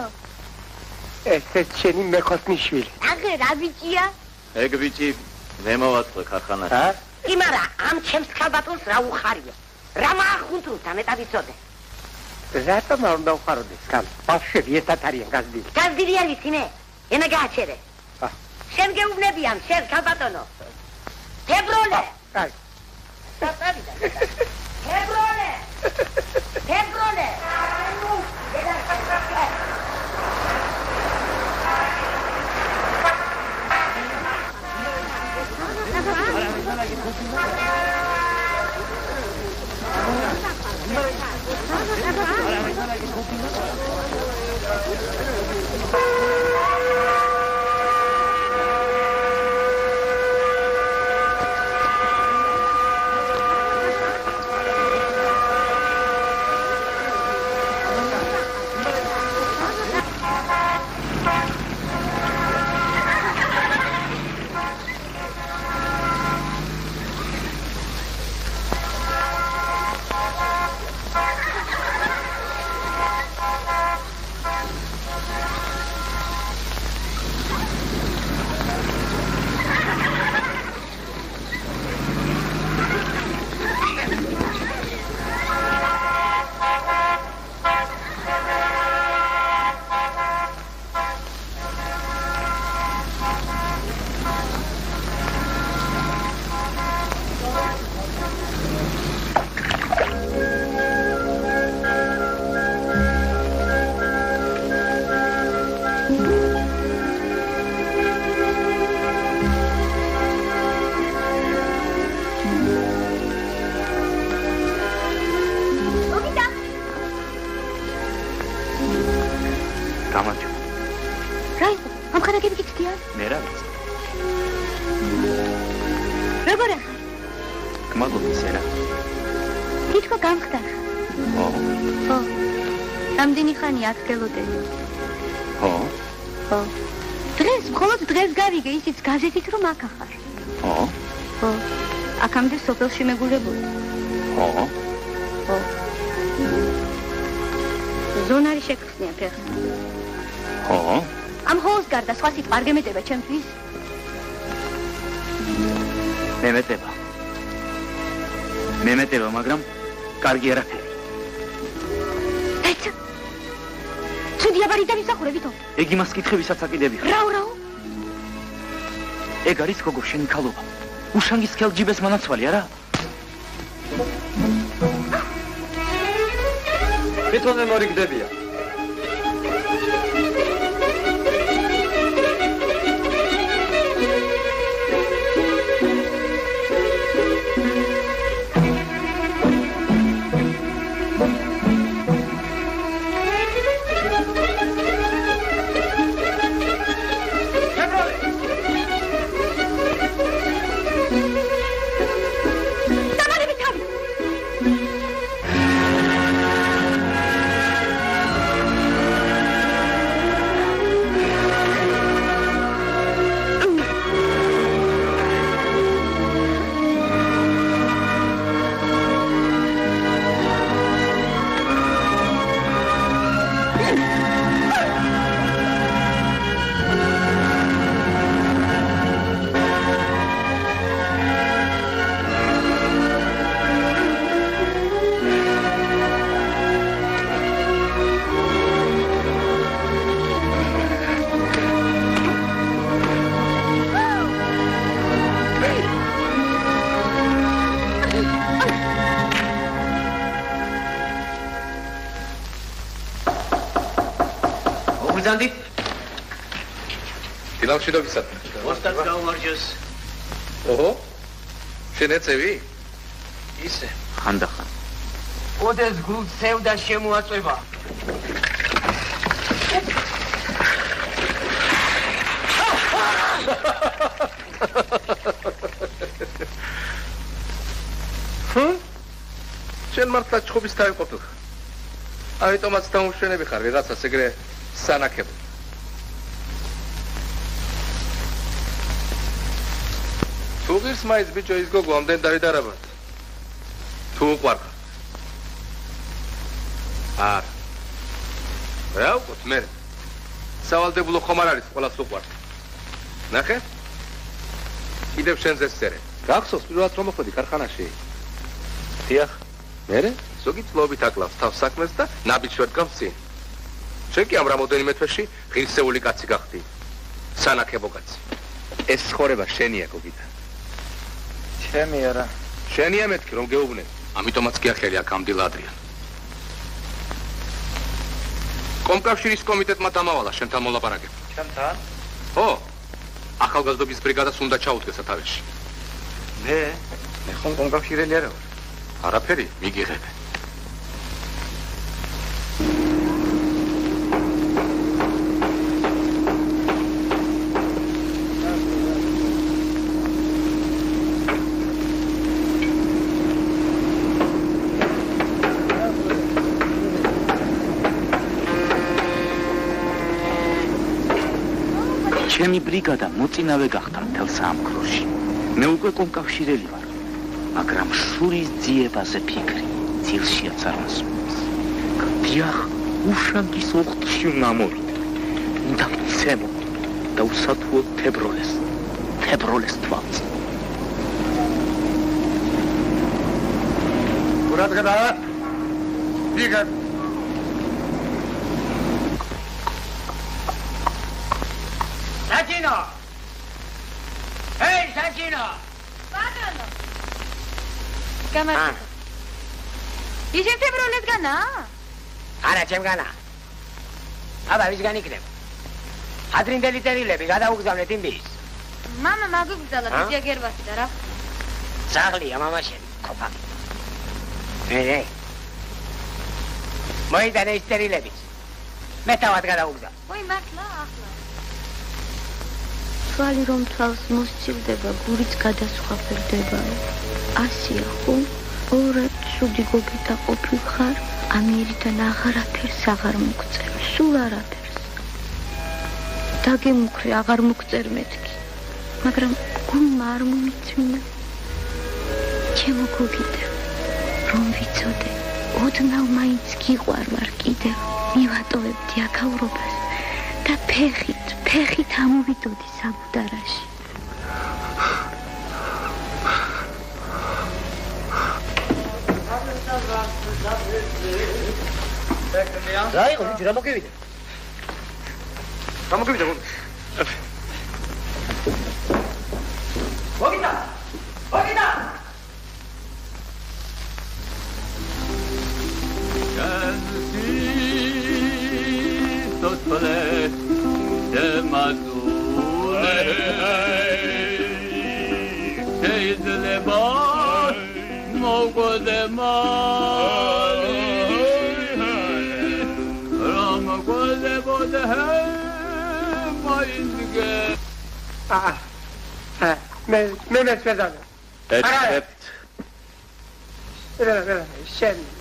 ესე ჩენი მეკოთნიშვილი. აგე რა ბიჭია? ეგ ბიჭი მე მოვაწყო ქარხანაში. კი, მაგრამ ამ ჩემს ქალბატონს რა უხარიო? რა მაახუნთულთა მეტად იცოდე. რატომ არ უნდა უხაროდეს კალ? ბავშვები ერთად არიან გაზდილი. გაზდილი არ ვიცი მე. ენა გააჩერე. შენ გეუბნებიან, შენ ქალბატონო. თებროლე. აი. საწავიდა. თებროლე. თებროლე. მე რა ვიცი. როგორ ახარ? გმადლობ ისერა. თითქო გამხდარ. ხო. ხო. რამდენი ხანი აქ გელოდები? ხო. ხო. დღეს, მხოლოდ დღეს გავიგე, ისიც გაზეთით რომ აქ ახარ. ხო. ხო. აქამდე სოფელში მეგულებული. ხო. ხო. ზონარი შეგხსნია ფეხს. ხო. ამ ჰოლს გარდა სხვა სიტყვა არ გემეტება ჩემთვის? მემეტება, მაგრამ კარგი არაფერი. ეცა. ცუდი აბარი დავისახურებითო. ეგ იმას კითხებისაც აკიდები ხარ. რაო? ეგ არის გოგო შენი ქალობა. უშანგის ქელჯიბეს მონაცვალი არა? თვითონვე მორიგდებია. მოგზანდით? დილავში დაგისად. ostad გაუმარჯოს. ოჰო. შენ ეწევი? ისე. ხანდახან. ოდეს გულს სევდა შემოაწება. შენ მართლა ჩხუბის თავი ყოფილ. ამიტომაც დაუშენები ხარ ვიღაცას ეგრე სანაკებო. თუ ღირს მაინც ბიჭო ის გოგო ამდენ დავიდარაბათ. თუ უყვარ. არ. რა უყოთ მე? სავალდებულო ხომ არ არის ყველას უყვარ. ნახე? კიდევ შენზე სერე. გახსოვს პირველად რომ მოხვედი ქარხანაში? დიახ. მერე? ზოგი წლობით აკლავს თავს საქმეს და ნაბიჯს ვერ გავს წინ. შენ კი ამ რამოდენიმე თვეში ღირსეული კაცი გახდი. სანაკებო კაცი. ეს ხორება შენია გოგიტა. ჩემი არა. შენია მეთქი რომ გეუბნე. ამიტომაც გიახელია გამდილა ადრიან. კომკავშირის კომიტეტმა დამავალა შენთან მოლაპარაკება. ჩემთან? ხო. ახალგაზრდობის ბრიგადას უნდა ჩაუდგეს სათავეში. მე ხომ კომკავშირელი არა ვარ. არაფერი, მიგიღებე. ჩემი ბრიგადა მოწინავე გახდა მთელ სამკროში. მე უკვე კომკავშირელი ვარ, მაგრამ შურის ძიებაზე ფიქრი ძილშია წარმოსული. დიახ, უშანგის ოხტში უნდა მოვიდე. უნდა მცემო და უსათუო თებროლეს თვალს. ურად გადა? ვიგან საჭინო! ჰეი, საჭინო! ბატონო! გამარჯობა. ისე თებროლეს განა? არა, ჩემგანა. აბა, ვისგან იქნება? ადრინდელი წერილები გადაუგზავნეთ იმის. მამა მაგუგზალა ბიჭია გერბასი და რა? საღლია მამა შენ, ქოფაკი. ე. მოიტანე ის წერილები. მე თავად გადაუგზავ. ой, მართლა, ახლა. თვალი რომ თავს მოსცილდება, გურიც გადასხვაფერდება. ასია ხომ? ორად ცუდი გოგიტა ყოფილხარ, ამიერიდან აღარაფერს აღარ მოგწერ, სულ არაფერს. დაგემუქრე აღარ მოგწერ მეთქი, მაგრამ გულმა არ მომიწვია. ჩემო გოგიტა, რომ ვიცოდე, ოდნავ მაინც გიყვარვარ კიდევ, მივატოვებდი აქაურობას და ფეხით ამოვიდოდი საბუდარაში. რა იყო ბიჭი, რა მოგივიდა? გამოგივიდა. მოგიდა! მე მეცდადა. ეცეპტ.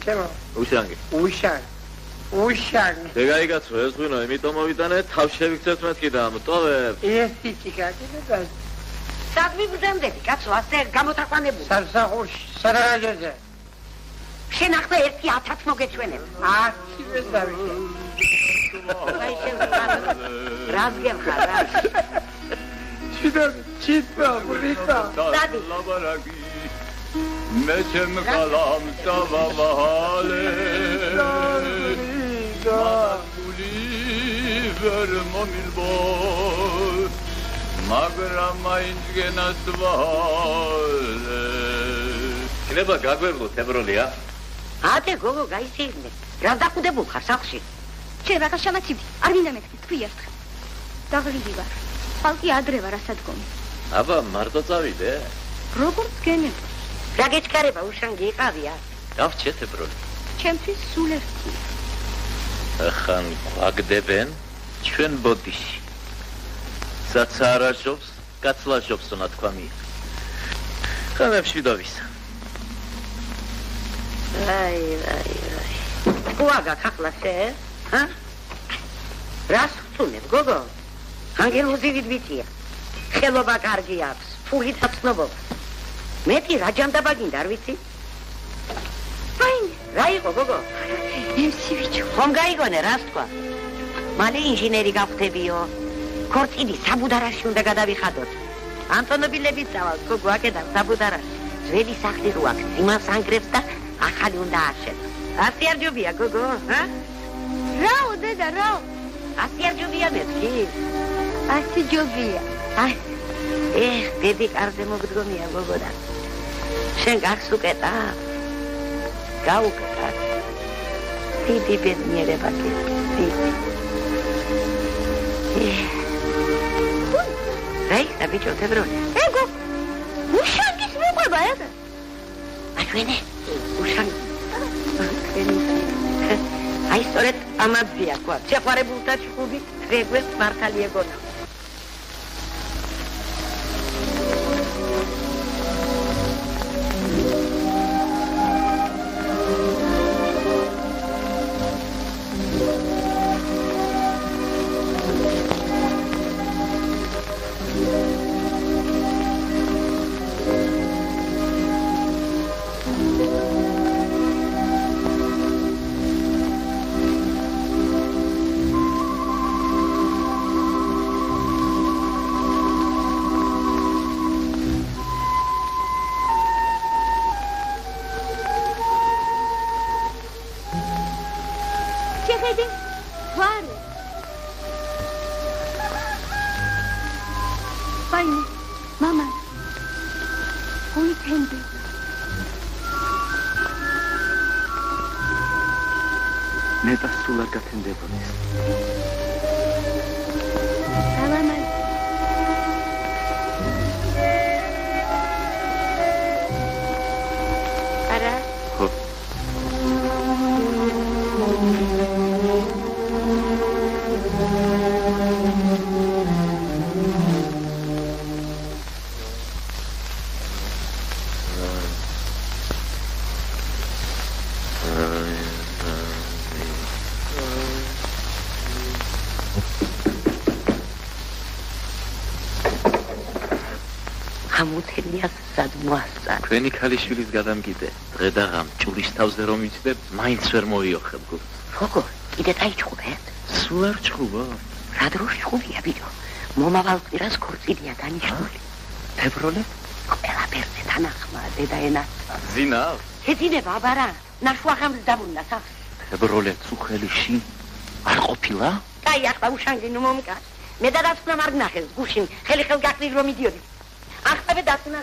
ჩემო. უშანგი. დეგაიგაცო ეს ვინო, იმიტომ მოვიტანე, თავს შევიქცევთ მეთქი და ამტოვებ. ეს ტიკა კიდე. სად მიგზავნები, კაცო, ასე გამოთაყვანებული. სასახურში, სარაჯოზე. შენ ახლა 1-1000 მოგეჩვენებ. 10 დავიქე. აი შენ რას გემხარ რა? ჩიტა, ბრიტა. დადი. მე ჩემ კალამ დავავალე. ვერ მომილბო. მაგრამ მაინც გენასვალე. იქნება გაგვევლოთ ებროლია? ათე გოგო გაისეირნე. რა დახუდებულ ხარ სახლში? შენ რაღაც შემაცივდი, არ მინდა მეთქი, თქვი ერთხელ. დაღლილი ვარ. ხალხი ადრე ვარ ასადგომი. აბა, მარტო წავიდე. როგორც გენებ. რა გეჩქარება, უშანგი იყავია? დავჭეთ ებროლი. ჩემთვის სულ ერთი. ახან გვაგდებენ ჩვენ ბოდიში. საცარაჟობს, კაცლაჟობს ნათქვამი. ხამებში დავისა. აი. უაგა ხახლასე, ჰა? რას ხტუნებ, გოგო? ანგელოზივით ვიცია. ხელობა კარგი აქვს, ფული დაცნობობა. მეტი რა ჯანდაბა გინდა, არ ვიცი? რა იყო, გოგო? ემსივიჩო. ხომ გაიგონე, რას თქვა? მალე ინჟინერი გავხდებიო. ქორწილი საბუდარაში უნდა გადავიხადოთ. ანტონობილები წავალთ, გოგო, აქედან საბუდარაში. ძველი სახლი რო აქვს, იმას ანგრევს და ახალი უნდა აშენოს. ასე არ ჯობია, გოგო, ჰა? რაო, დედა, რაო? ასე არ ჯობია მეთქი? ასე ჯობია. დედი კარზე მოგდგომია, გოგო და. შენ გარს უკეტა? გაუკეტა. დიდი ბედნიერება კი. რა ბიჭო, თებრონი? ეგო, უშანგის მოყვება, ეგ? აჩვენე, უშანგი. აი, სწორედ ამაზია, თქვა. შეყვარებულთა ჩხუბი, რეგვეს მართალი ეგონა. არმოუცენია სად მოასწარ. Თქვენი ქალიშვილის გადამგიდე. დღე და ღამ ჭურის თავზე რომ იცდებ, მაინც ვერ მოვიოხებ გულს. როგორ? კიდე დაიჭყობეთ? სულ არ ჭყობა. რა დროს ჭყობია ბიჭო? მომავალ კვირას ქორწილია დანიშნული. ებროლე? ყველაფერზე თანახმა დედაენა. ზინა? შეძინება აბარა, ნაშვახამს დაბრუნდა სახს. ებროლე წუხელიში არ ყოფილა? კაი, ახლა უშანგინო მომკა. მე და დაცნა არ ნახეს გუშინ, ხელი-ხელ გაკლის რომ მიდიოდი. ახლა დაცნა.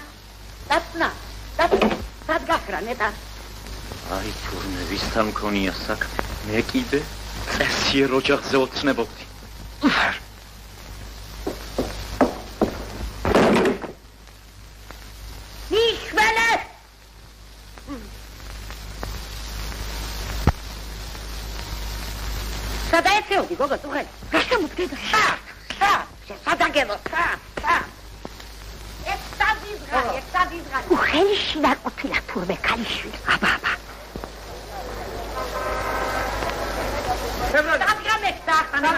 სად გაქრა ნეტა? აი თურმე ვისთან მქონია საქმე. მე კიდე წესიერ ოჯახზე ოცნებობდი. მიშველე! სადა ეცეოდი, გოგო, წუხელი? რა შემოდგედა? სადაგებო, ეცადიზღარი. უხელიში არ ყოფილა თურმე ქალიშვილი. აბა. დაგამექდა ახლა.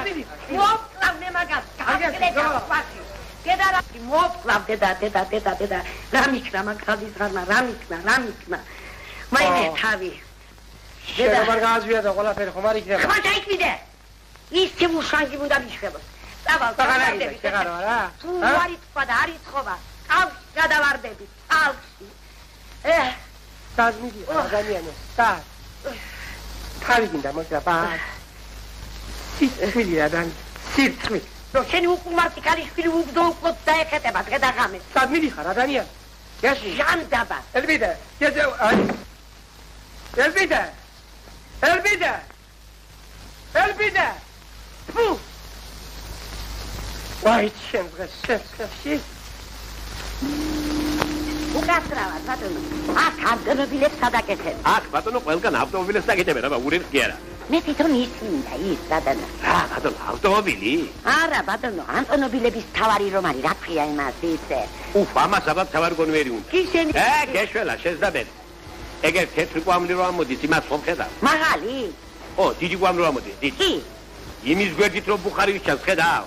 მოვკლავ მაგას. მოვკლავ დედა. რამიქნა მაგალითრანა, რამიქნა. მაინე თავი. დედა არ გააზვია და ყველაფერი ხომ არ იქნება. ხმა დაიკვიდე. ის შემუშანგი უნდა მიშვებოს. წავალ, დაგანაგდები, შეგარო რა? თუ არ იწვა და არ იცხოვა. კავშირი გადავარდები. ალში. დაგმიდი, ადამიანი. თავი გინდა მოიცა ბა. სიცხვილი ადამიანი. სიცხვილი. რო შენი უკუმართი ქალიშვილი უგდო უკლოდ დაეხეტება დღე და ღამე. სად მიდიხარ ადამიანი? გაში. ჟანდაბა. ელბიდა. ელბიდა. ფუ. ვაი, შენ დღეს შეფში. უკასრავად, ბატონო. აქ ავტომობილებს სადაკეთებ. აქ ბატონო ყველგან ავტომობილებს დაგეთებენ, აბა ურემს კი არა. მე თვითონ ისმინდა ის ბატონო. რა ბატონო, ავტომობილი? არა ბატონო, ავტომობილების თავარი რომ არის, რა ქვია იმას ისე. უფ, ამას აბა თავარი გონვერი უნდა. ისენი. გეშველა, შეძდაბენ. ეგერ თეთრი კვამლი რომ ამოდის, იმას ხომ ხედავ? მაღალი? დიდი კვამლი რომ ამოდის, დიდი. კი. იმის გვერდით რომ ბუხარი ვიჩას, ხედავ?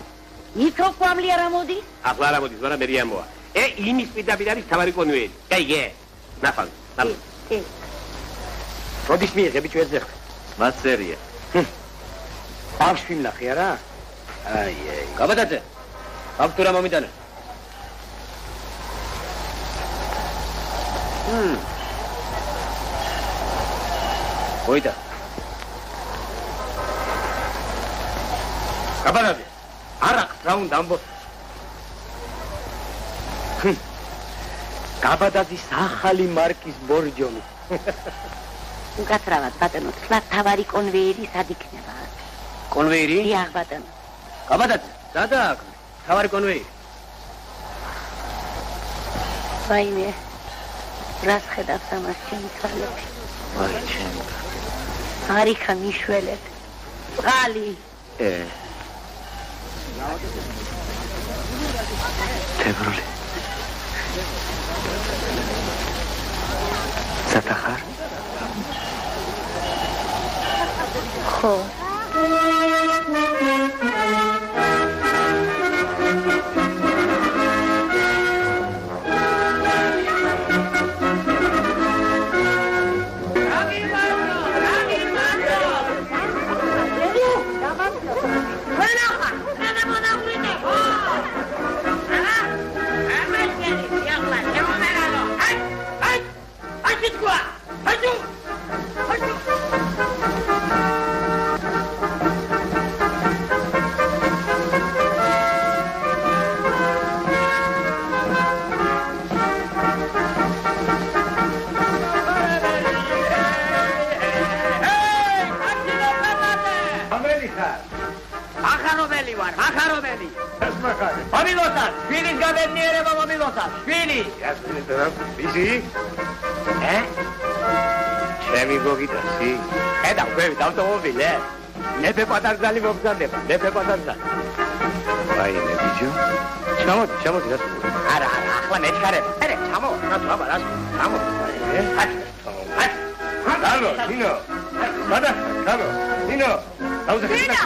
ის რო კვამლი არ ამოდის? ახლა არ ამოდის, მაგრამ მე რიამოა. იმის პირდაპირ არის თავარი გონვერი. კაიგე. ნახავ. კი. როდის მიიღები ჩვენ ზეხ? მასერია. ბავშვი ნახე არა? აი. გაბადაძე. ფაქტურა მომიტანა. ოიდა. გაბადაძე. არა, რა უნდა ამბოს? გაბადაძის ახალი მარკის ბორჯომი. უკაცრავად ბატონო, თქვა თავარი კონვეიერი სად იქნება? კონვეიერი? დიახ ბატონო. გაბადაძე, სადა აქ? თავარი კონვეიერი. ვაიმე, რას ხედავს ამას ჩემი თვალები? აი ჩემი. არიქა მიშველეთ. წყალი. ებროლე. სათახარ? ხო. მეფე პატარძალი მოგზარდება, მეფე პატარძალი. ვაიმე ბიჭო, ჩამოდი რა. არა, ახლა მეჩქარებ. არე, ჩამოდი, რა, ჩამოდი. კალო, ნინო. მადა, კალო, ნინო. დაუძე. ნინო.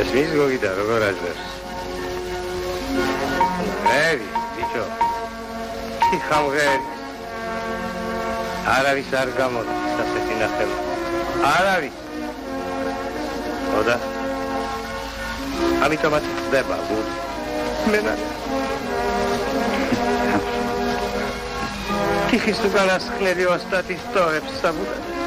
გასმის გოგიდა როგორ აძლევს ევი ბიჭო ხამღერი არავის არ გამოდის ასეთი ნახევა არავის ოდა ამიტომაც ხდება გული მენა თიხის უკანასხლები ოსტატის ტოვებს საბუდად